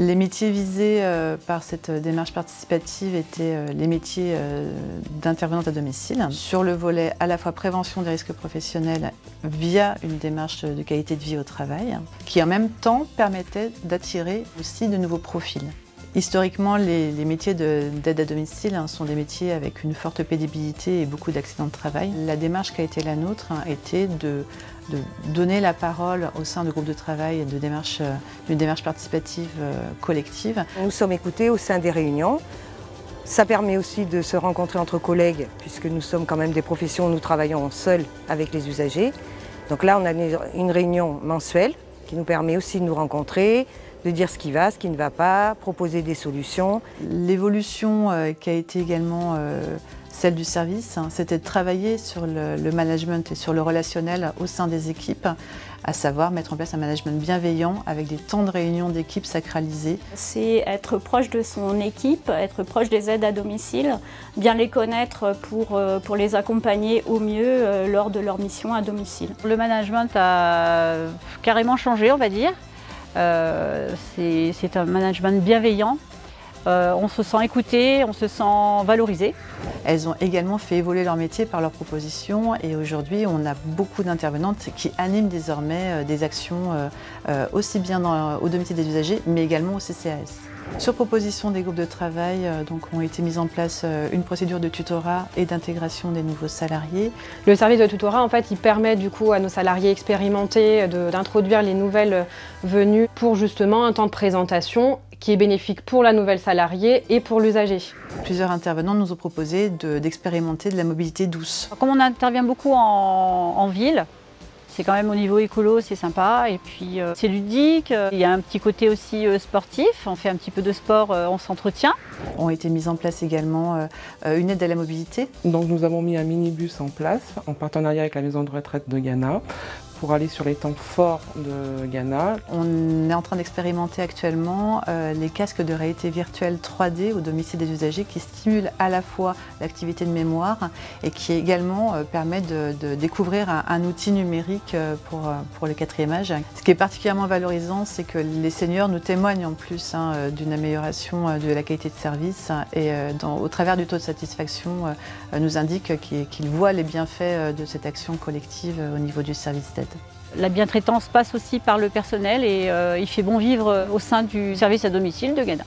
Les métiers visés par cette démarche participative étaient les métiers d'intervenante à domicile, sur le volet à la fois prévention des risques professionnels via une démarche de qualité de vie au travail, qui en même temps permettait d'attirer aussi de nouveaux profils. Historiquement, les métiers d'aide à domicile sont des métiers avec une forte pénibilité et beaucoup d'accidents de travail. La démarche qui a été la nôtre était de donner la parole au sein de groupes de travail d'une démarche participative collective. Nous sommes écoutés au sein des réunions. Ça permet aussi de se rencontrer entre collègues, puisque nous sommes quand même des professions où nous travaillons seuls avec les usagers. Donc là, on a une réunion mensuelle qui nous permet aussi de nous rencontrer, de dire ce qui va, ce qui ne va pas, proposer des solutions. L'évolution qui a été également celle du service, c'était de travailler sur le management et sur le relationnel au sein des équipes, à savoir mettre en place un management bienveillant avec des temps de réunion d'équipe sacralisés. C'est être proche de son équipe, être proche des aides à domicile, bien les connaître pour les accompagner au mieux lors de leur mission à domicile. Le management a carrément changé, on va dire. C'est un management bienveillant, on se sent écouté, on se sent valorisé. Elles ont également fait évoluer leur métier par leurs propositions et aujourd'hui on a beaucoup d'intervenantes qui animent désormais des actions aussi bien au domicile des usagers mais également au CCAS. Sur proposition des groupes de travail, ont été mises en place une procédure de tutorat et d'intégration des nouveaux salariés. Le service de tutorat, en fait, il permet du coup à nos salariés expérimentés d'introduire les nouvelles venues pour justement un temps de présentation qui est bénéfique pour la nouvelle salariée et pour l'usager. Plusieurs intervenants nous ont proposé d'expérimenter de la mobilité douce. Comme on intervient beaucoup en ville, c'est quand même au niveau écolo, c'est sympa et puis c'est ludique. Il y a un petit côté aussi sportif, on fait un petit peu de sport, on s'entretient. Ont été mises en place également une aide à la mobilité. Donc nous avons mis un minibus en place en partenariat avec la maison de retraite de Ghana pour aller sur les temps forts de Ghana. On est en train d'expérimenter actuellement les casques de réalité virtuelle 3D au domicile des usagers qui stimulent à la fois l'activité de mémoire et qui également permet de découvrir un outil numérique pour le 4e âge. Ce qui est particulièrement valorisant, c'est que les seniors nous témoignent en plus d'une amélioration de la qualité de service et au travers du taux de satisfaction nous indiquent qu'ils voient les bienfaits de cette action collective au niveau du service d'aide. La bientraitance passe aussi par le personnel et il fait bon vivre au sein du service à domicile de Ghana.